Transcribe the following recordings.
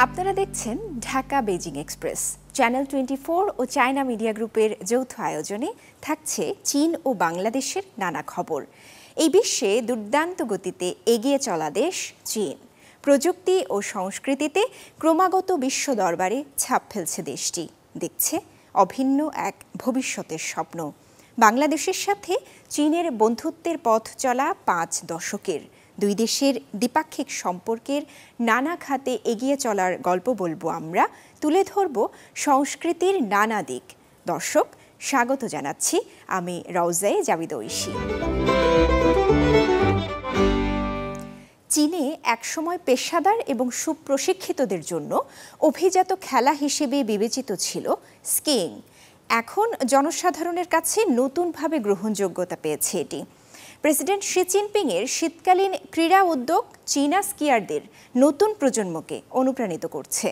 আপনারা দেখছেন Dhaka Beijing express. Channel 24 ও China media গ্রুপের যৌথ আয়োজনে থাকছে চীন ও বাংলাদেশের নানা খবর। এই বিশ্বে দুর্দান্ত গতিতে এগিয়ে চলা দেশ চীন। প্রযুক্তি ও সংস্কৃতিতে ক্রমাগত বিশ্ব দরবারে ছাপ ফেলছে দেশটি, দেখছে অভিন্ন এক ভবিষ্যতের স্বপ্ন। বাংলাদেশের সাথে চীনের বন্ধুত্বের পথ চলা 5 দশকের, দুই দেশের দ্বিপাক্ষিক সম্পর্কের নানা খাতে এগিয়ে চলার গল্প বলবো আমরা, তুলে ধরব সংস্কৃতির নানা দিক। দর্শক, স্বাগত জানাচ্ছি আমি রওজায়ে জাবিদ ঐশী। চীনে একসময় পেশাদার এবং সুপ্রশিক্ষিতদের জন্য অভিজাত খেলা হিসেবে বিবেচিত ছিল স্কিইং। এখন জনসাধারণের কাছে নতুনভাবে গ্রহণযোগ্যতা পেয়েছে এটি। প্রেসিডেন্ট শি জিনপিংয়ের শীতকালীন ক্রীড়া উদ্যোগ চীনা স্কিয়ারদের নতুন প্রজন্মকে অনুপ্রাণিত করছে।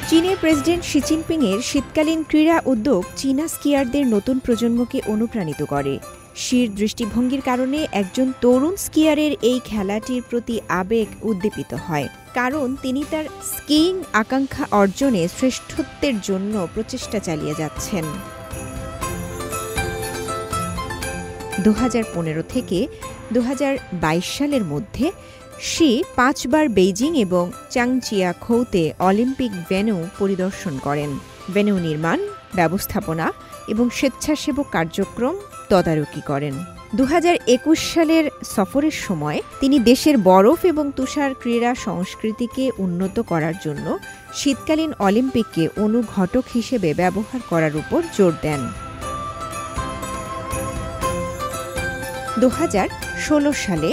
চীনের প্রেসিডেন্ট শি জিনপিংয়ের শীতকালীন ক্রীড়া উদ্যোগ চীনা স্কিয়ারদের নতুন প্রজন্মকে অনুপ্রাণিত করে। শির দৃষ্টিভঙ্গির কারণে একজন তরুণ স্কিয়ারের এই খেলাটির প্রতি আবেগ উদ্দীপিত হয়, কারণ তিনি তার স্কিইং আকাঙ্ক্ষা অর্জনে শ্রেষ্ঠত্বের জন্য প্রচেষ্টা চালিয়ে যাচ্ছেন। 2015 থেকে 2022 সালের মধ্যে শি 5 বার বেইজিং এবং চাংচিয়াখৌতে অলিম্পিক ভেন্যু পরিদর্শন করেন। ভেন্যু নির্মাণ, ব্যবস্থাপনা এবং স্বেচ্ছাসেবক কার্যক্রম তদারকি করেন। 2021 সালের সফরের সময় তিনি দেশের বরফ এবং তুষার ক্রীড়া সংস্কৃতিকে উন্নত করার জন্য শীতকালীন অলিম্পিককে অনুঘটক হিসেবে ব্যবহার করার উপর জোর দেন। 2016 সালে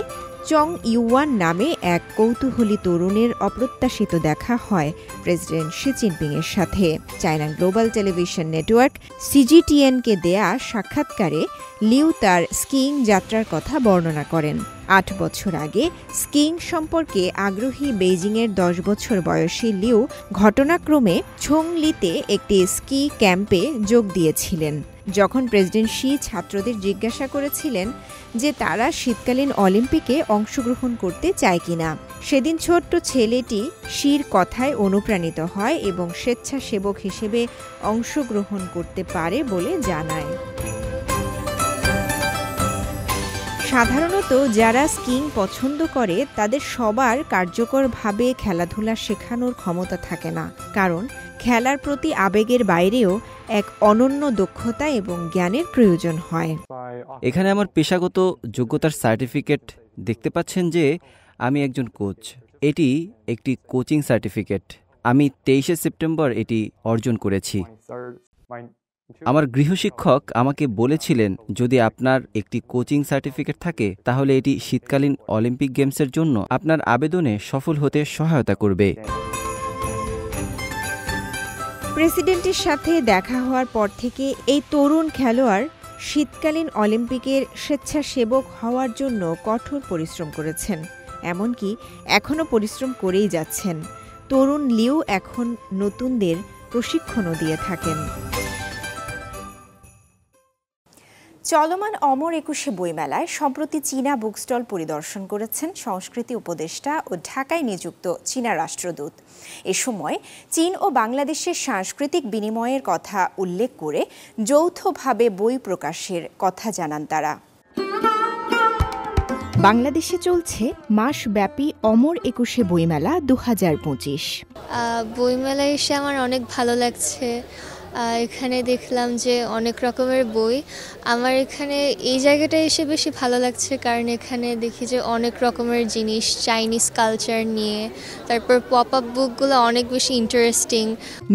চং ইউয়ান নামে এক কৌতূহলী তরুণের অপ্রত্যাশিত দেখা হয় প্রেসিডেন্ট শি জিনপিংয়ের সাথে। চায়না গ্লোবাল টেলিভিশন নেটওয়ার্ক সিজিটিএনকে দেয়া সাক্ষাৎকারে লিউ তার স্কিইং যাত্রার কথা বর্ণনা করেন। 8 বছর আগে স্কিইং সম্পর্কে আগ্রহী বেইজিংয়ের 10 বছর বয়সী লিউ ঘটনাক্রমে ছোংলিতে একটি স্কি ক্যাম্পে যোগ দিয়েছিলেন। যখন প্রেসিডেন্ট শি ছাত্রদের জিজ্ঞাসা করেছিলেন যে তারা শীতকালীন অলিম্পিকে অংশগ্রহণ করতে চায় কিনা, সেদিন ছোট্ট ছেলেটি শির কথায় অনুপ্রাণিত হয় এবং স্বেচ্ছাসেবক হিসেবে অংশগ্রহণ করতে পারে বলে জানায়। সাধারণত যারা স্কিইং পছন্দ করে তাদের সবার কার্যকরভাবে খেলাধুলা শেখানোর ক্ষমতা থাকে না, কারণ খেলার প্রতি আবেগের বাইরেও এক অনন্য দক্ষতা এবং জ্ঞানের প্রয়োজন হয়। এখানে আমার পেশাগত যোগ্যতার সার্টিফিকেট দেখতে পাচ্ছেন যে আমি একজন কোচ। এটি একটি কোচিং সার্টিফিকেট। আমি 23 সেপ্টেম্বর এটি অর্জন করেছি। আমার গৃহশিক্ষক আমাকে বলেছিলেন, যদি আপনার একটি কোচিং সার্টিফিকেট থাকে তাহলে এটি শীতকালীন অলিম্পিক গেমসের জন্য আপনার আবেদনে সফল হতে সহায়তা করবে। প্রেসিডেন্টের সাথে দেখা হওয়ার পর থেকে এই তরুণ খেলোয়াড় শীতকালীন অলিম্পিকের স্বেচ্ছাসেবক হওয়ার জন্য কঠোর পরিশ্রম করেছেন, এমনকি এখনও পরিশ্রম করেই যাচ্ছেন। তরুণ লিউ এখন নতুনদের প্রশিক্ষণও দিয়ে থাকেন। চলমান অমর 21 বইমেলায় সম্প্রতি চীনা বুক স্টল পরিদর্শন করেছেন সংস্কৃতি উপদেষ্টা ও ঢাকায় নিযুক্ত চীনা রাষ্ট্রদূত। এ সময় চীন ও বাংলাদেশের সাংস্কৃতিক বিনিময়ের কথা উল্লেখ করে যৌথভাবে বই প্রকাশের কথা জানান তারা। বাংলাদেশে চলছে মাসব্যাপী অমর 21 বইমেলা 2025। বইমেলায় এসে আমার অনেক ভালো লাগছে। এখানে দেখলাম যে অনেক রকমের বই। আমার এখানে এই জায়গাটায় এসে বেশি ভালো লাগছে কারণ এখানে দেখি যে অনেক রকমের জিনিস চাইনিজ কালচার নিয়ে, তারপর পপ আপ বুকগুলো অনেক বেশি ইন্টারেস্টিং।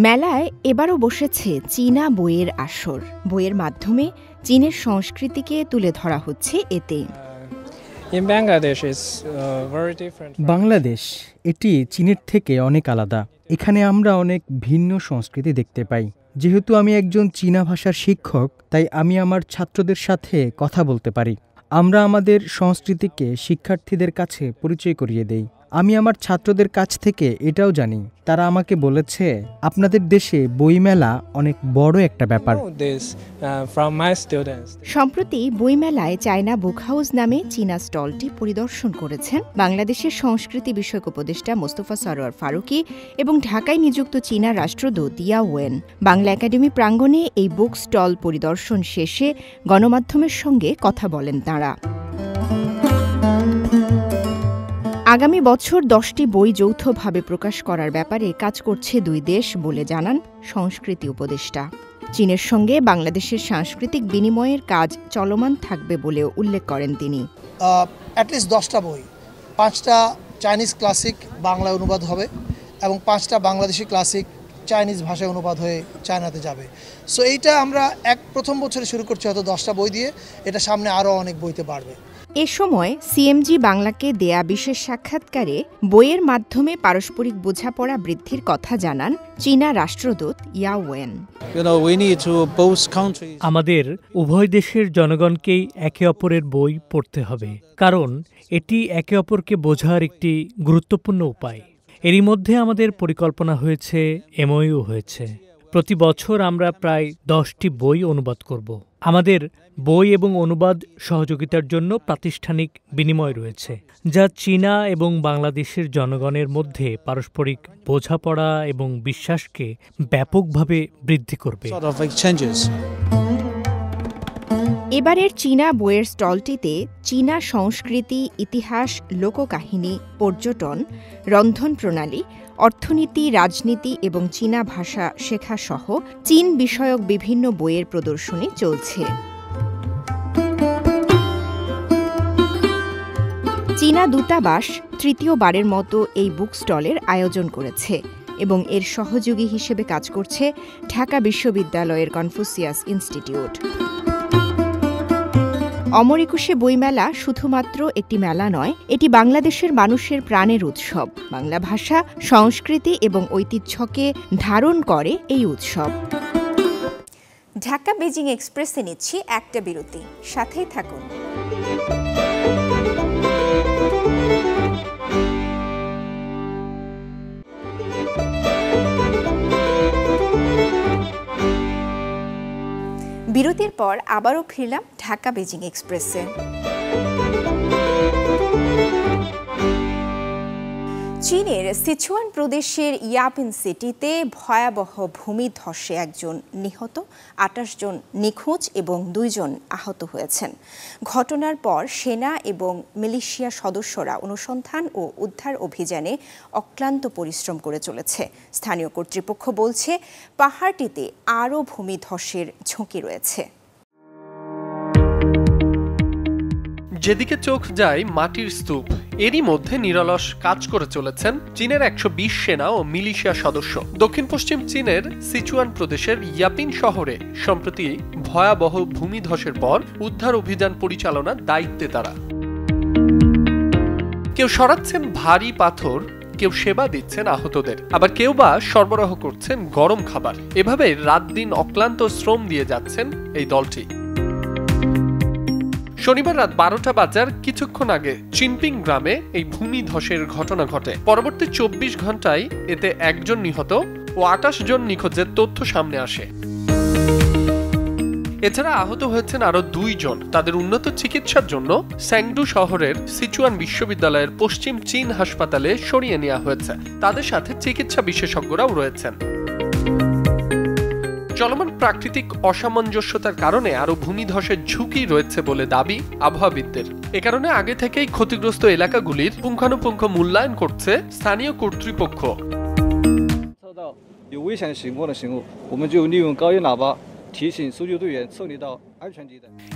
মেলায় এবারও বসেছে চীনা বইয়ের আসর। বইয়ের মাধ্যমে চীনের সংস্কৃতিকে তুলে ধরা হচ্ছে এতে। বাংলাদেশ এটি চীনের থেকে অনেক আলাদা। এখানে আমরা অনেক ভিন্ন সংস্কৃতি দেখতে পাই। যেহেতু আমি একজন চীনা ভাষার শিক্ষক, তাই আমি আমার ছাত্রদের সাথে কথা বলতে পারি। আমরা আমাদের সংস্কৃতিকে শিক্ষার্থীদের কাছে পরিচয় করিয়ে দেই। আমি আমার ছাত্রদের কাছ থেকে এটাও জানি, তারা আমাকে বলেছে আপনাদের দেশে বইমেলা অনেক বড় একটা ব্যাপার। সম্প্রতি বইমেলায় চায়না বুক হাউস নামে চীনা স্টলটি পরিদর্শন করেছেন বাংলাদেশের সংস্কৃতি বিষয়ক উপদেষ্টা মোস্তফা সরোয়ার ফারুকী এবং ঢাকায় নিযুক্ত চীনা রাষ্ট্রদূত ইয়া ওয়েন। বাংলা একাডেমি প্রাঙ্গণে এই বুক স্টল পরিদর্শন শেষে গণমাধ্যমের সঙ্গে কথা বলেন তাঁরা। আগামী বছর 10টি বই যৌথভাবে প্রকাশ করার ব্যাপারে কাজ করছে দুই দেশ বলে জানান সংস্কৃতি উপদেষ্টা। চীনের সঙ্গে বাংলাদেশের সাংস্কৃতিক বিনিময়ের কাজ চলমান থাকবে বলেও উল্লেখ করেন তিনি। অ্যাটলিস্ট 10টা বই, 5টা চাইনিজ ক্লাসিক বাংলায় অনুবাদ হবে এবং 5টা বাংলাদেশি ক্লাসিক চাইনিজ ভাষায় অনুবাদ হয়ে চায়নাতে যাবে। সো এইটা আমরা প্রথম বছরে শুরু করছি হয়তো 10টা বই দিয়ে, এটা সামনে আরও অনেক বইতে বাড়বে। এ সময় সিএমজি বাংলাকে দেয়া বিশেষ সাক্ষাৎকারে বইয়ের মাধ্যমে পারস্পরিক বোঝাপড়া বৃদ্ধির কথা জানান চীনা রাষ্ট্রদূত ইয়া ওয়েন। আমাদের উভয় দেশের জনগণকেই একে অপরের বই পড়তে হবে, কারণ এটি একে অপরকে বোঝার একটি গুরুত্বপূর্ণ উপায়। এরই মধ্যে আমাদের পরিকল্পনা হয়েছে, এমওইউ হয়েছে। প্রতি বছর আমরা প্রায় 10টি বই অনুবাদ করব। আমাদের বই এবং অনুবাদ সহযোগিতার জন্য প্রাতিষ্ঠানিক বিনিময় রয়েছে, যা চীনা এবং বাংলাদেশের জনগণের মধ্যে পারস্পরিক বোঝাপড়া এবং বিশ্বাসকে ব্যাপকভাবে বৃদ্ধি করবে। এবারের চীনা বইয়ের স্টলটিতে চীনা সংস্কৃতি, ইতিহাস, লোককাহিনী, পর্যটন, রন্ধন প্রণালী, অর্থনীতি, রাজনীতি এবং চীনা ভাষা শেখা সহ চীন বিষয়ক বিভিন্ন বইয়ের প্রদর্শনী চলছে। চীনা দূতাবাস তৃতীয়বারের মতো এই বুক স্টলের আয়োজন করেছে এবং এর সহযোগী হিসেবে কাজ করছে ঢাকা বিশ্ববিদ্যালয়ের কনফুসিয়াস ইনস্টিটিউট। অমর একুশে বইমেলা শুধুমাত্র একটি মেলা নয়, এটি বাংলাদেশের মানুষের প্রাণের উৎসব। বাংলা ভাষা, সংস্কৃতি এবং ঐতিহ্যকে ধারণ করে এই উৎসব। ঢাকা বেজিং এক্সপ্রেসে নিচ্ছি একটা বিরতি, সাথেই থাকুন। বিরতির পর আবারও ফিরলাম ঢাকা বেজিং এক্সপ্রেসে। চীনের সিচুয়ান প্রদেশের ইয়াপিন সিটিতে ভয়াবহ ভূমিধসে একজন নিহত, 28 জন নিখোঁজ এবং 2 জন আহত হয়েছেন। ঘটনার পর সেনা এবং মিলিশিয়া সদস্যরা অনুসন্ধান ও উদ্ধার অভিযানে অক্লান্ত পরিশ্রম করে চলেছে। স্থানীয় কর্তৃপক্ষ বলছে পাহাড়টিতে আরও ভূমিধসের ঝুঁকি রয়েছে। যেদিকে চোখ যায় মাটির স্তূপ, এরই মধ্যে নিরলস কাজ করে চলেছেন চীনের 120 সেনা ও মিলিশিয়া সদস্য। দক্ষিণ পশ্চিম চীনের সিচুয়ান প্রদেশের ইয়াপিন শহরে সম্প্রতি ভয়াবহ ভূমিধসের পর উদ্ধার অভিযান পরিচালনার দায়িত্বে তারা। কেউ সরাচ্ছেন ভারী পাথর, কেউ সেবা দিচ্ছেন আহতদের, আবার কেউ বা সরবরাহ করছেন গরম খাবার। এভাবে রাত দিন অক্লান্ত শ্রম দিয়ে যাচ্ছেন এই দলটি। শনিবার রাত 12টা বাজার কিছুক্ষণ আগে চিনপিং গ্রামে এই ভূমিধসের ঘটনা ঘটে। পরবর্তী 24 ঘন্টায় এতে 1 জন নিহত ও 28 জন নিখোঁজের তথ্য সামনে আসে। এছাড়া আহত হয়েছেন আরো 2 জন। তাদের উন্নত চিকিৎসার জন্য স্যাংডু শহরের সিচুয়ান বিশ্ববিদ্যালয়ের পশ্চিম চীন হাসপাতালে সরিয়ে নেওয়া হয়েছে। তাদের সাথে চিকিৎসা বিশেষজ্ঞরাও রয়েছেন। চলমান প্রাকৃতিক অসামঞ্জস্যতার কারণে আরো ভূমিধসের ঝুঁকি রয়েছে বলে দাবি আবহাওয়াবিদদের। এ কারণে আগে থেকেই ক্ষতিগ্রস্ত এলাকাগুলির পুঙ্খানুপুঙ্খ মূল্যায়ন করছে স্থানীয় কর্তৃপক্ষ।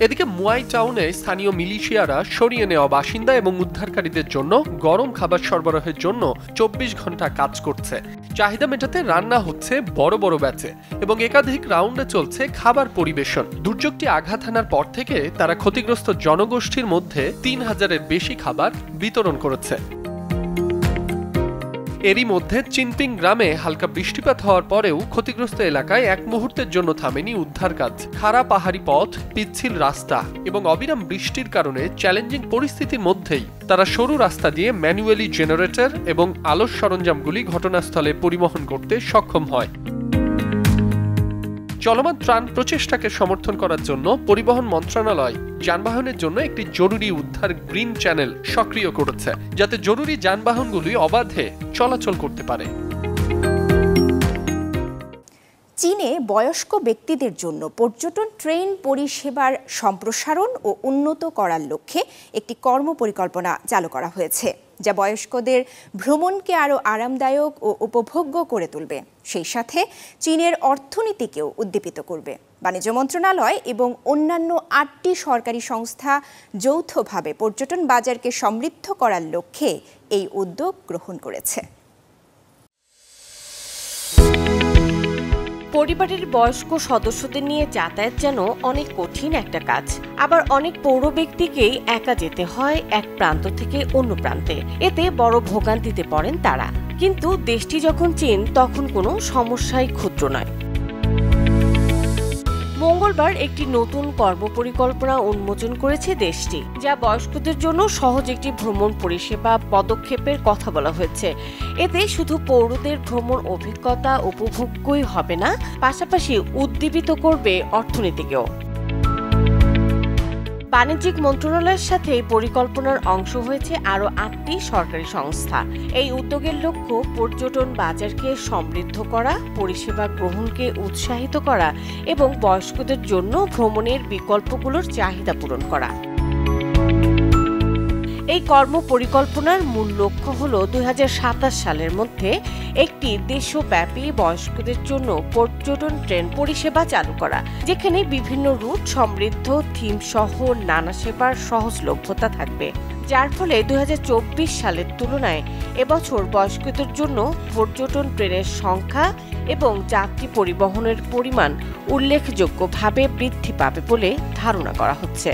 এদিকে মুয়াই টাউনে স্থানীয় মিলিশিয়ারা সরিয়ে নেওয়া বাসিন্দা এবং উদ্ধারকারীদের জন্য গরম খাবার সরবরাহের জন্য 24 ঘন্টা কাজ করছে। চাহিদা মেটাতে রান্না হচ্ছে বড় বড় ব্যাচে এবং একাধিক রাউন্ডে চলছে খাবার পরিবেশন। দুর্যোগটি আঘাত হানার পর থেকে তারা ক্ষতিগ্রস্ত জনগোষ্ঠীর মধ্যে 3000-এর বেশি খাবার বিতরণ করেছে। এরই মধ্যে চিনপিং গ্রামে হালকা বৃষ্টিপাত হওয়ার পরেও ক্ষতিগ্রস্ত এলাকায় এক মুহূর্তের জন্য থামেনি উদ্ধার কাজ। খাড়া পাহাড়ি পথ, পিচ্ছিল রাস্তা এবং অবিরাম বৃষ্টির কারণে চ্যালেঞ্জিং পরিস্থিতির মধ্যেই তারা সরু রাস্তা দিয়ে ম্যানুয়ালি জেনারেটর এবং আলোর সরঞ্জামগুলি ঘটনাস্থলে পরিবহন করতে সক্ষম হয়। চলমান ত্রাণ প্রচেষ্টাকে সমর্থন করার জন্য পরিবহন মন্ত্রণালয় যানবাহনের জন্য একটি জরুরি উদ্ধার গ্রিন চ্যানেল সক্রিয় করেছে, যাতে জরুরি যানবাহনগুলি অবাধে চলাচল করতে পারে। চীনে বয়স্ক ব্যক্তিদের জন্য পর্যটন ট্রেন পরিষেবার সম্প্রসারণ ও উন্নত করার লক্ষ্যে একটি কর্মপরিকল্পনা চালু করা হয়েছে, যা বয়স্কদের ভ্রমণকে আরও আরামদায়ক ও উপভোগ্য করে তুলবে, সেই সাথে চীনের অর্থনীতিকেও উদ্দীপিত করবে। বাণিজ্য মন্ত্রণালয় এবং অন্যান্য 8টি সরকারি সংস্থা যৌথভাবে পর্যটন বাজারকে সমৃদ্ধ করার লক্ষ্যে এই উদ্যোগ গ্রহণ করেছে। পরিবারের বয়স্ক সদস্যদের নিয়ে যাতায়াত যেন অনেক কঠিন একটা কাজ। আবার অনেক পৌর ব্যক্তিকেই একা যেতে হয় এক প্রান্ত থেকে অন্য প্রান্তে। এতে বড় ভোগান্তিতে পড়েন তারা। কিন্তু দেশটি যখন চীন, তখন কোনো সমস্যাই ক্ষুদ্র নয়। মঙ্গলবার একটি নতুন কর্মপরিকল্পনা উন্মোচন করেছে দেশটি, যা বয়স্কদের জন্য সহজ একটি ভ্রমণ পরিষেবা পদক্ষেপের কথা বলা হয়েছে। এতে শুধু পৌরদের ভ্রমণ অভিজ্ঞতা উপভোগ্যই হবে না, পাশাপাশি উদ্দীপিত করবে অর্থনীতিকেও। বাণিজ্যিক মন্ত্রণালয়ের সাথে এই পরিকল্পনার অংশ হয়েছে আরও 8টি সরকারি সংস্থা। এই উদ্যোগের লক্ষ্য পর্যটন বাজারকে সমৃদ্ধ করা, পরিষেবা গ্রহণকে উৎসাহিত করা এবং বয়স্কদের জন্য ভ্রমণের বিকল্পগুলোর চাহিদা পূরণ করা। এই কর্মপরিকল্পনার মূল লক্ষ্য হল 2027 সালের মধ্যে একটি দেশব্যাপী বয়স্কদের জন্য পর্যটন ট্রেন পরিষেবা চালু করা, যেখানে বিভিন্ন রুট সমৃদ্ধ থিম সহ নানা সেবার সহজলভ্যতা থাকবে, যার ফলে 2024 সালের তুলনায় এবছর বয়স্কদের জন্য পর্যটন ট্রেনের সংখ্যা এবং যাত্রী পরিবহনের পরিমাণ উল্লেখযোগ্যভাবে বৃদ্ধি পাবে বলে ধারণা করা হচ্ছে।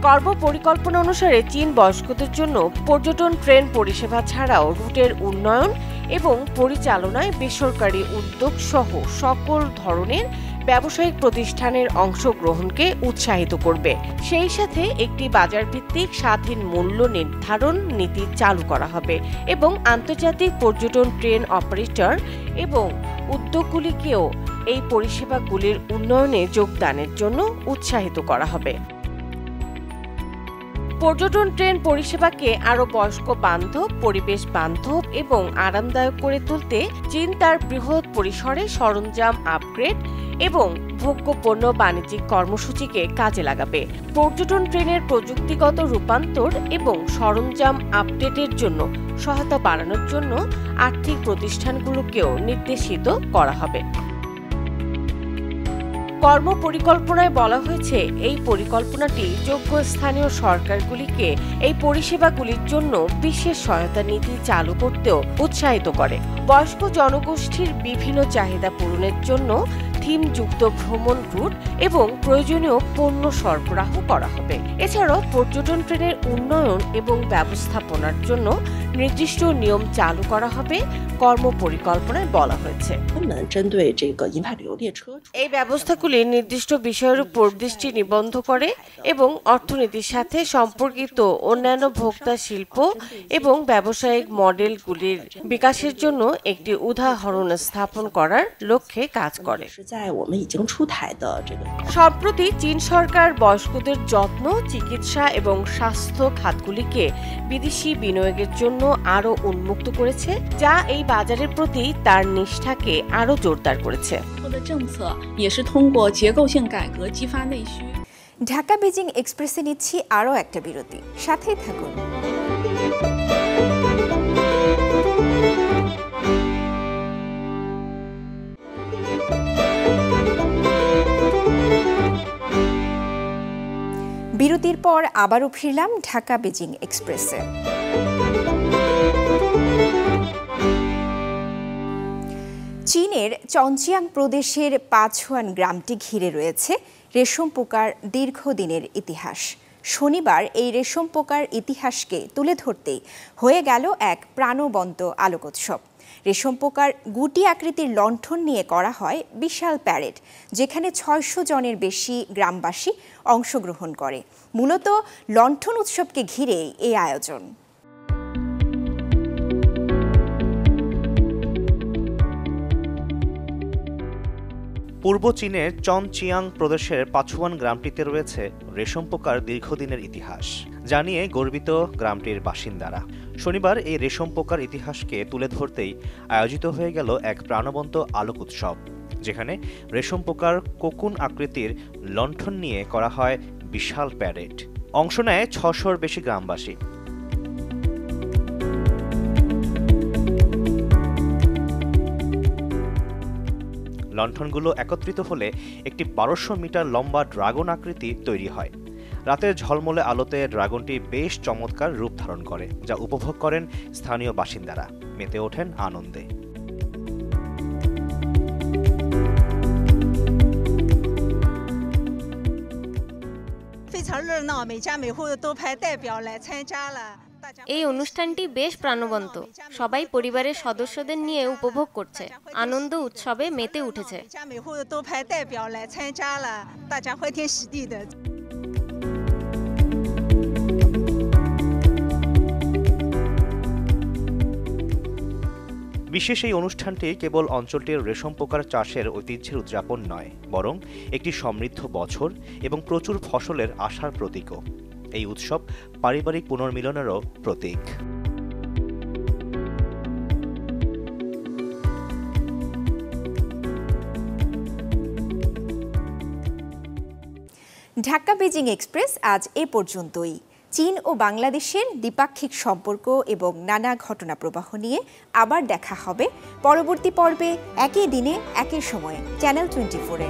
কর্মপরিকল্পনা অনুসারে চীন বয়স্কদের জন্য পর্যটন ট্রেন পরিষেবা ছাড়াও রুটের উন্নয়ন এবং পরিচালনায় বেসরকারি উদ্যোগ সহ সকল ধরনের ব্যবসায়িক প্রতিষ্ঠানের অংশগ্রহণকে উৎসাহিত করবে। সেই সাথে একটি বাজারভিত্তিক স্বাধীন মূল্য নির্ধারণ নীতি চালু করা হবে এবং আন্তর্জাতিক পর্যটন ট্রেন অপারেটর এবং উদ্যোগগুলিকেও এই পরিষেবাগুলির উন্নয়নে যোগদানের জন্য উৎসাহিত করা হবে। পর্যটন ট্রেন পরিষেবাকে আরও বয়স্ক বান্ধব, পরিবেশ বান্ধব এবং আরামদায়ক করে তুলতে চীন তার বৃহৎ পরিসরে সরঞ্জাম আপগ্রেড এবং ভোগ্যপণ্য বাণিজ্যিক কর্মসূচিকে কাজে লাগাবে। পর্যটন ট্রেনের প্রযুক্তিগত রূপান্তর এবং সরঞ্জাম আপডেটের জন্য সহায়তা বাড়ানোর জন্য আর্থিক প্রতিষ্ঠানগুলোকেও নির্দেশিত করা হবে। কর্মপরিকল্পনায় বলা হয়েছে, এই পরিকল্পনাটি যোগ্য স্থানীয় সরকারগুলিকে এই পরিষেবাগুলির জন্য বিশেষ সহায়তা নীতি চালু করতেও উৎসাহিত করে। বয়স্ক জনগোষ্ঠীর বিভিন্ন চাহিদা পূরণের জন্য থিমযুক্ত ভ্রমণ রুট এবং প্রয়োজনীয় পণ্য সরবরাহ করা হবে। এছাড়াও পর্যটন ট্রেনের উন্নয়ন এবং ব্যবস্থাপনার জন্য নির্দিষ্ট নিয়ম চালু করা হবে, কর্মপরিকল্পনায় বলা হয়েছে। এই ব্যবস্থাগুলি নির্দিষ্ট বিষয়ের উপর দৃষ্টি নিবদ্ধ করে এবং অর্থনীতির সাথে সম্পর্কিত অন্যান্য ভোক্তা শিল্প এবং ব্যবসায়িক মডেলগুলির বিকাশের জন্য একটি উদাহরণ স্থাপন করার লক্ষ্যে কাজ করে। সম্প্রতি চীন সরকার বয়স্কদের যত্ন, চিকিৎসা এবং স্বাস্থ্য খাতগুলিকে বিদেশি বিনিয়োগের জন্য আরও উন্মুক্ত করেছে, যা এই বাজারের প্রতি তার নিষ্ঠাকে আরও জোরদার করেছে। ঢাকা বেজিং এক্সপ্রেসে নিচ্ছি আরও একটা বিরতি, সাথেই থাকুন। বিরতির পর আবারও ফিরলাম ঢাকা বেজিং এক্সপ্রেসে। চীনের চংচিয়াং প্রদেশের পাছুয়ান গ্রামটি ঘিরে রয়েছে রেশম পোকার দীর্ঘদিনের ইতিহাস। শনিবার এই রেশম পোকার ইতিহাসকে তুলে ধরতেই হয়ে গেল এক প্রাণবন্ত আলোকোৎসব। রেশম পোকার গুটি আকৃতির লণ্ঠন নিয়ে করা হয় বিশাল প্যারেড, যেখানে ৬০০ জনের বেশি গ্রামবাসী অংশগ্রহণ করে। মূলত লণ্ঠন উৎসবকে ঘিরেই এই আয়োজন। পূর্ব চীনের চনচিয়াং প্রদেশের পাছুয়ান গ্রামটিতে রয়েছে রেশম পোকার দীর্ঘদিনের ইতিহাস, যা নিয়ে গর্বিত গ্রামটির বাসিন্দারা। শনিবার এই রেশম পোকার ইতিহাসকে তুলে ধরতেই আয়োজিত হয়ে গেল এক প্রাণবন্ত আলোক উৎসব, যেখানে রেশম পোকার কোকুন আকৃতির লণ্ঠন নিয়ে করা হয় বিশাল প্যারেড। অংশ নেয় ৬০০-র বেশি গ্রামবাসী। লণ্ঠনগুলো একত্রিত হলে একটি ১২০০ মিটার লম্বা ড্রাগন আকৃতি তৈরি হয়। রাতের ঝলমলে আলোতে ড্রাগনটি বেশ চমৎকার রূপ ধারণ করে, যা উপভোগ করেন স্থানীয় বাসিন্দারা। মেতে ওঠেন আনন্দে। এই অনুষ্ঠানটি বেশ প্রাণবন্ত। সবাই পরিবারের সদস্যদের নিয়ে উপভোগ করছে, আনন্দ উৎসবে মেতে উঠেছে। বিশেষ এই অনুষ্ঠানটি কেবল অঞ্চলটির রেশম পোকার চাষের ঐতিহ্যের উদযাপন নয়, বরং একটি সমৃদ্ধ বছর এবং প্রচুর ফসলের আশার প্রতীকও। এই উৎসব পারিবারিক পুনর্মিলনেরও প্রতীক। ঢাকা বেজিং এক্সপ্রেস আজ এ পর্যন্তই। চীন ও বাংলাদেশের দ্বিপাক্ষিক সম্পর্ক এবং নানা ঘটনা প্রবাহ নিয়ে আবার দেখা হবে পরবর্তী পর্বে, একই দিনে একই সময়ে চ্যানেল 24-এ।